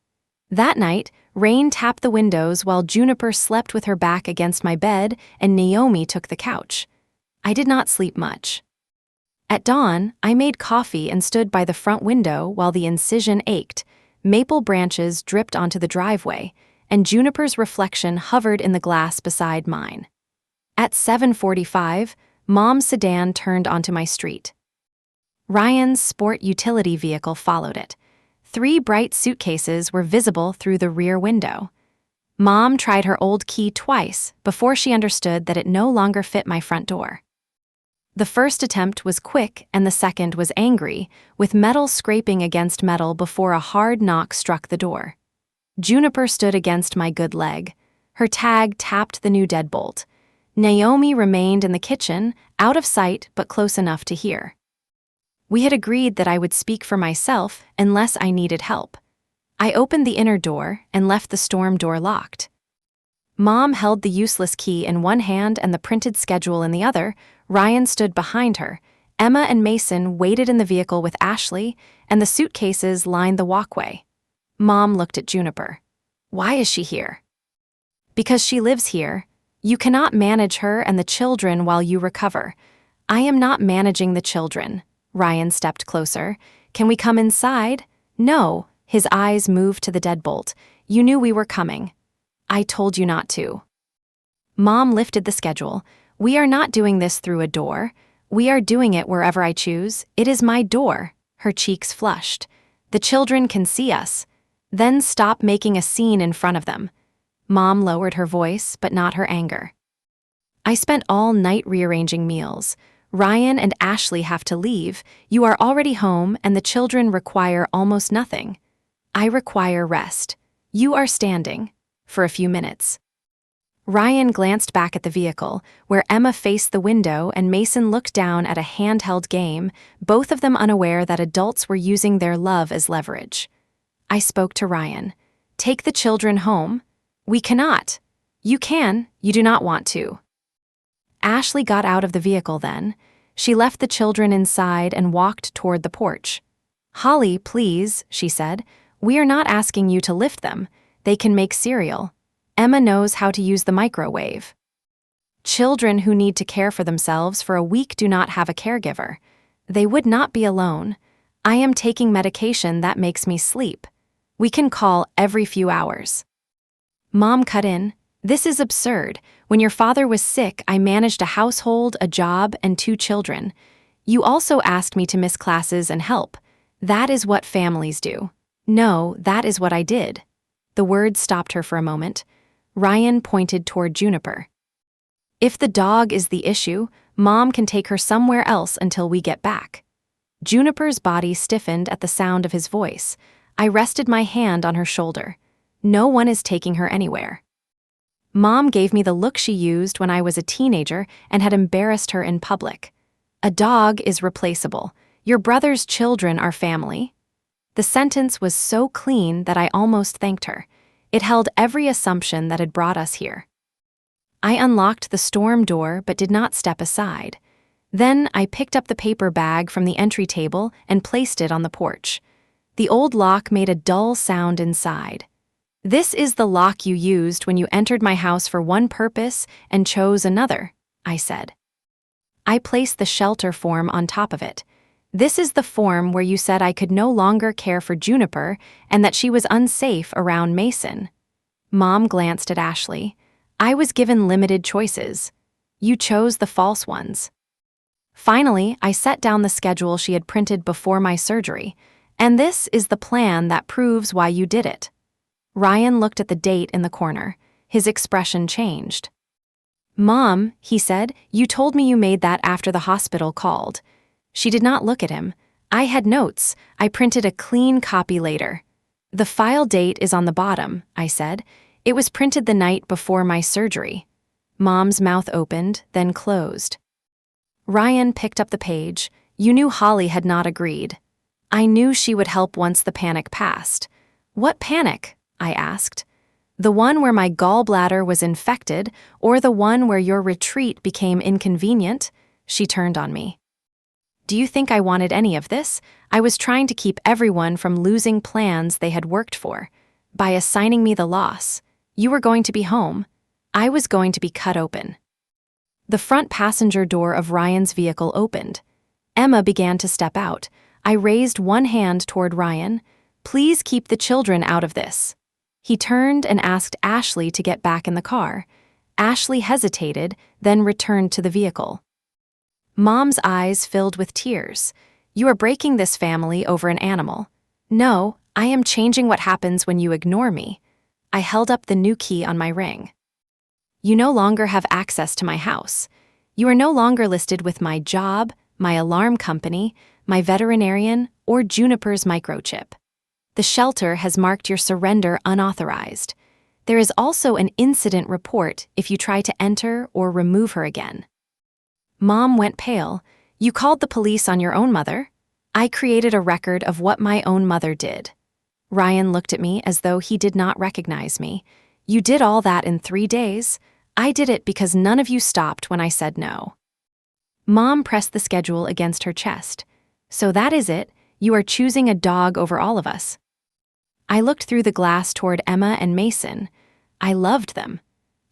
That night, rain tapped the windows while Juniper slept with her back against my bed and Naomi took the couch. I did not sleep much. At dawn, I made coffee and stood by the front window while the incision ached. Maple branches dripped onto the driveway, and Juniper's reflection hovered in the glass beside mine. At 7:45, Mom's sedan turned onto my street. Ryan's sport utility vehicle followed it. 3 bright suitcases were visible through the rear window. Mom tried her old key twice before she understood that it no longer fit my front door. The first attempt was quick and the second was angry, with metal scraping against metal before a hard knock struck the door. Juniper stood against my good leg. Her tag tapped the new deadbolt. Naomi remained in the kitchen, out of sight but close enough to hear. We had agreed that I would speak for myself unless I needed help. I opened the inner door and left the storm door locked. Mom held the useless key in one hand and the printed schedule in the other. Ryan stood behind her. Emma and Mason waited in the vehicle with Ashley, and the suitcases lined the walkway. Mom looked at Juniper. Why is she here? Because she lives here. You cannot manage her and the children while you recover. I am not managing the children. Ryan stepped closer. Can we come inside? No. His eyes moved to the deadbolt. You knew we were coming. I told you not to. Mom lifted the schedule. We are not doing this through a door. We are doing it wherever I choose. It is my door. Her cheeks flushed. The children can see us. Then stop making a scene in front of them. Mom lowered her voice, but not her anger. I spent all night rearranging meals. Ryan and Ashley have to leave. You are already home, and the children require almost nothing. I require rest. You are standing. For a few minutes. Ryan glanced back at the vehicle, where Emma faced the window and Mason looked down at a handheld game, both of them unaware that adults were using their love as leverage. I spoke to Ryan. Take the children home. We cannot. You can, you do not want to. Ashley got out of the vehicle then. She left the children inside and walked toward the porch. Holly, please, she said. We are not asking you to lift them. They can make cereal. Emma knows how to use the microwave. Children who need to care for themselves for a week do not have a caregiver. They would not be alone. I am taking medication that makes me sleep. We can call every few hours. Mom cut in. This is absurd. When your father was sick, I managed a household, a job, and 2 children. You also asked me to miss classes and help. That is what families do. No, that is what I did. The words stopped her for a moment. Ryan pointed toward Juniper. If the dog is the issue, Mom can take her somewhere else until we get back. Juniper's body stiffened at the sound of his voice. I rested my hand on her shoulder. No one is taking her anywhere. Mom gave me the look she used when I was a teenager and had embarrassed her in public. A dog is replaceable. Your brother's children are family. The sentence was so clean that I almost thanked her. It held every assumption that had brought us here. I unlocked the storm door but did not step aside. Then I picked up the paper bag from the entry table and placed it on the porch. The old lock made a dull sound inside. "This is the lock you used when you entered my house for one purpose and chose another," I said. I placed the shelter form on top of it. "This is the form where you said I could no longer care for Juniper and that she was unsafe around Mason." Mom glanced at Ashley. "I was given limited choices. You chose the false ones." Finally, I set down the schedule she had printed before my surgery. "And this is the plan that proves why you did it." Ryan looked at the date in the corner. His expression changed. "Mom," he said, "you told me you made that after the hospital called." She did not look at him. "I had notes. I printed a clean copy later." "The file date is on the bottom," I said. "It was printed the night before my surgery." Mom's mouth opened, then closed. Ryan picked up the page. "You knew Holly had not agreed." "I knew she would help once the panic passed." "What panic?" I asked. "The one where my gallbladder was infected, or the one where your retreat became inconvenient?" She turned on me. "Do you think I wanted any of this? I was trying to keep everyone from losing plans they had worked for. By assigning me the loss, you were going to be home. I was going to be cut open." The front passenger door of Ryan's vehicle opened. Emma began to step out. I raised one hand toward Ryan. "Please keep the children out of this." He turned and asked Ashley to get back in the car. Ashley hesitated, then returned to the vehicle. Mom's eyes filled with tears. "You are breaking this family over an animal." "No, I am changing what happens when you ignore me." I held up the new key on my ring. "You no longer have access to my house. You are no longer listed with my job, my alarm company, my veterinarian, or Juniper's microchip. The shelter has marked your surrender unauthorized. There is also an incident report if you try to enter or remove her again." Mom went pale. "You called the police on your own mother?" "I created a record of what my own mother did." Ryan looked at me as though he did not recognize me. "You did all that in 3 days? I did it because none of you stopped when I said no." Mom pressed the schedule against her chest. "So that is it? You are choosing a dog over all of us." I looked through the glass toward Emma and Mason. I loved them.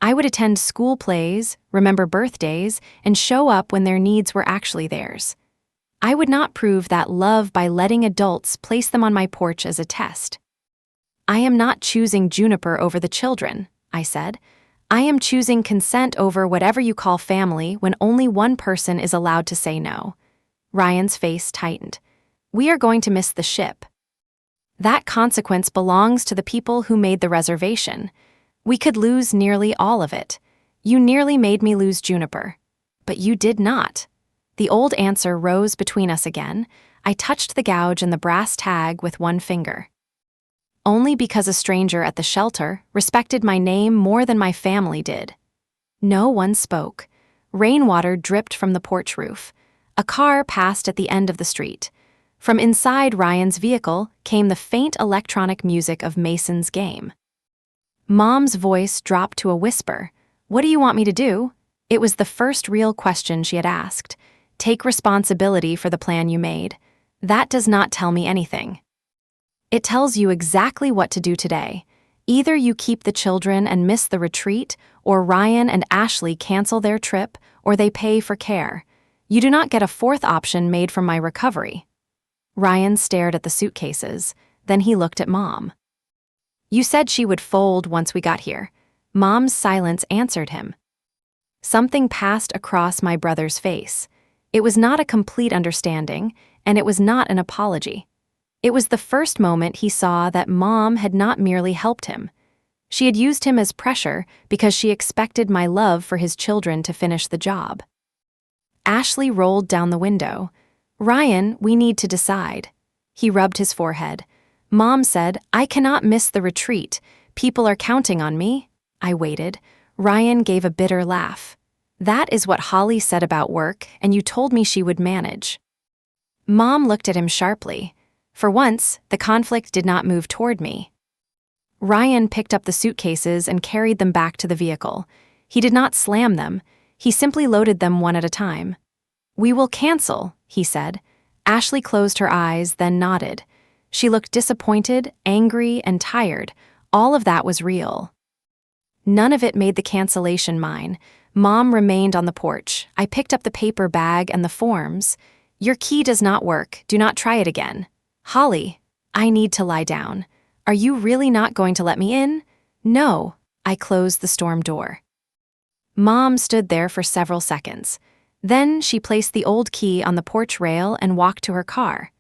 I would attend school plays, remember birthdays, and show up when their needs were actually theirs. I would not prove that love by letting adults place them on my porch as a test. "I am not choosing Juniper over the children," I said. "I am choosing consent over whatever you call family when only one person is allowed to say no." Ryan's face tightened. "We are going to miss the ship. That consequence belongs to the people who made the reservation. We could lose nearly all of it. You nearly made me lose Juniper. But you did not." The old answer rose between us again. I touched the gouge and the brass tag with one finger. "Only because a stranger at the shelter respected my name more than my family did." No one spoke. Rainwater dripped from the porch roof. A car passed at the end of the street. From inside Ryan's vehicle came the faint electronic music of Mason's game. Mom's voice dropped to a whisper. "What do you want me to do?" It was the first real question she had asked. "Take responsibility for the plan you made." That does not tell me anything. It tells you exactly what to do today. Either you keep the children and miss the retreat, or Ryan and Ashley cancel their trip, or they pay for care. You do not get a fourth option made from my recovery. Ryan stared at the suitcases. Then he looked at Mom. "You said she would fold once we got here." Mom's silence answered him. Something passed across my brother's face. It was not a complete understanding, and it was not an apology. It was the first moment he saw that Mom had not merely helped him. She had used him as pressure because she expected my love for his children to finish the job. Ashley rolled down the window. "Ryan, we need to decide." He rubbed his forehead. Mom said, "I cannot miss the retreat. People are counting on me." I waited. Ryan gave a bitter laugh. "That is what Holly said about work, and you told me she would manage." Mom looked at him sharply. For once, the conflict did not move toward me. Ryan picked up the suitcases and carried them back to the vehicle. He did not slam them. He simply loaded them one at a time. "We will cancel," he said. Ashley closed her eyes, then nodded. She looked disappointed, angry, and tired. All of that was real. None of it made the cancellation mine. Mom remained on the porch. I picked up the paper bag and the forms. "Your key does not work. Do not try it again." "Holly, I need to lie down. Are you really not going to let me in?" "No." I closed the storm door. Mom stood there for several seconds. Then she placed the old key on the porch rail and walked to her car.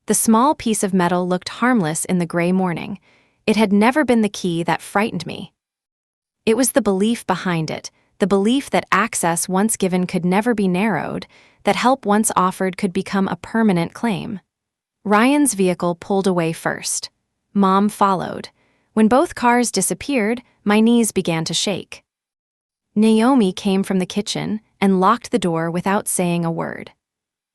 The small piece of metal looked harmless in the gray morning. It had never been the key that frightened me. It was the belief behind it, the belief that access once given could never be narrowed, that help once offered could become a permanent claim. Ryan's vehicle pulled away first. Mom followed. When both cars disappeared, my knees began to shake. Naomi came from the kitchen and locked the door without saying a word.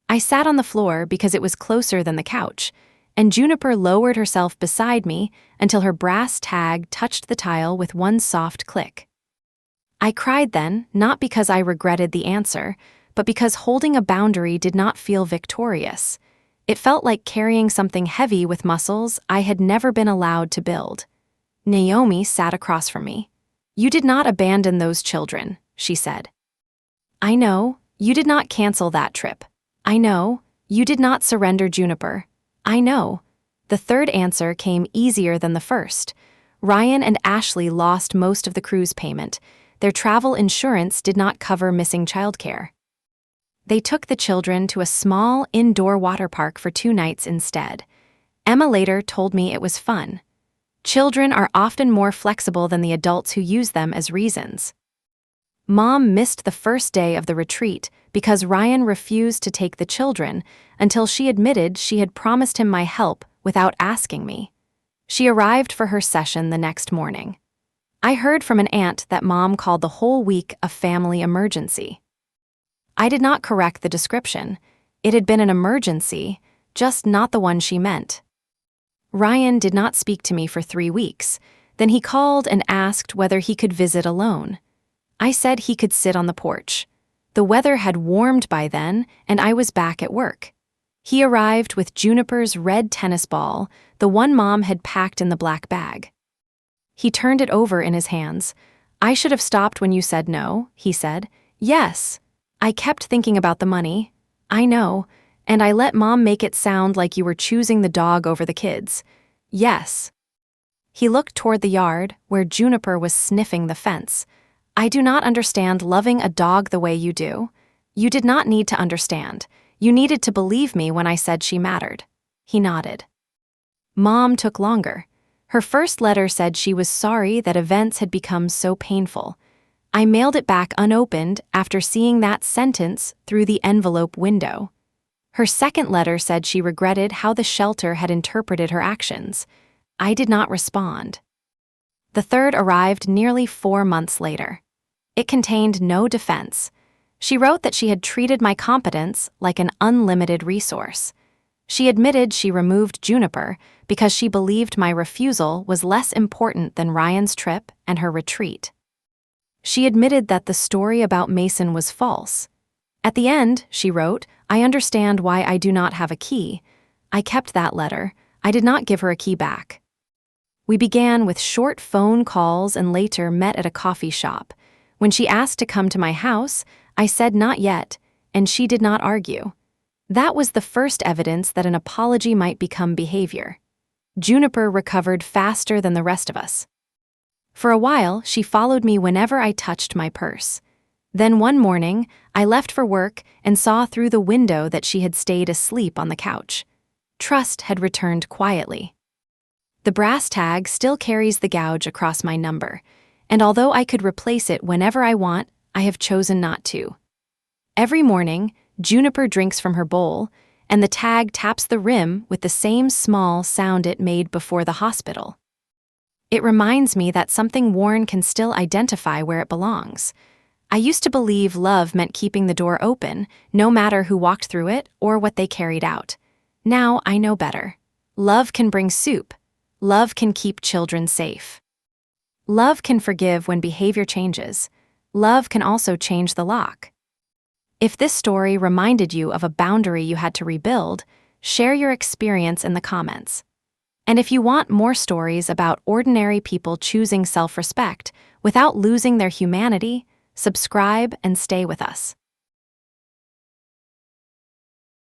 I sat on the floor because it was closer than the couch, and Juniper lowered herself beside me until her brass tag touched the tile with one soft click. I cried then, not because I regretted the answer, but because holding a boundary did not feel victorious. It felt like carrying something heavy with muscles I had never been allowed to build. Naomi sat across from me. "You did not abandon those children," she said. "I know, you did not cancel that trip. I know, you did not surrender Juniper. I know." The third answer came easier than the first. Ryan and Ashley lost most of the cruise payment. Their travel insurance did not cover missing childcare. They took the children to a small, indoor water park for 2 nights instead. Emma later told me it was fun. Children are often more flexible than the adults who use them as reasons. Mom missed the first day of the retreat because Ryan refused to take the children until she admitted she had promised him my help without asking me. She arrived for her session the next morning. I heard from an aunt that Mom called the whole week a family emergency. I did not correct the description. It had been an emergency, just not the one she meant. Ryan did not speak to me for 3 weeks. Then he called and asked whether he could visit alone. I said he could sit on the porch. The weather had warmed by then, and I was back at work. He arrived with Juniper's red tennis ball, the one Mom had packed in the black bag. He turned it over in his hands. "I should have stopped when you said no," he said. "Yes. I kept thinking about the money. I know. And I let Mom make it sound like you were choosing the dog over the kids." "Yes." He looked toward the yard, where Juniper was sniffing the fence. "I do not understand loving a dog the way you do." "You did not need to understand. You needed to believe me when I said she mattered." He nodded. Mom took longer. Her first letter said she was sorry that events had become so painful. I mailed it back unopened after seeing that sentence through the envelope window. Her second letter said she regretted how the shelter had interpreted her actions. I did not respond. The third arrived nearly 4 months later. It contained no defense. She wrote that she had treated my competence like an unlimited resource. She admitted she removed Juniper because she believed my refusal was less important than Ryan's trip and her retreat. She admitted that the story about Mason was false. At the end, she wrote, "I understand why I do not have a key." I kept that letter. I did not give her a key back. We began with short phone calls and later met at a coffee shop. When she asked to come to my house, I said not yet, and she did not argue. That was the first evidence that an apology might become behavior. Juniper recovered faster than the rest of us. For a while, she followed me whenever I touched my purse. Then one morning, I left for work and saw through the window that she had stayed asleep on the couch. Trust had returned quietly. The brass tag still carries the gouge across my number, and although I could replace it whenever I want, I have chosen not to. Every morning, Juniper drinks from her bowl, and the tag taps the rim with the same small sound it made before the hospital. It reminds me that something worn can still identify where it belongs. I used to believe love meant keeping the door open, no matter who walked through it or what they carried out. Now I know better. Love can bring soup. Love can keep children safe. Love can forgive when behavior changes. Love can also change the lock. If this story reminded you of a boundary you had to rebuild, share your experience in the comments. And if you want more stories about ordinary people choosing self-respect without losing their humanity, subscribe and stay with us.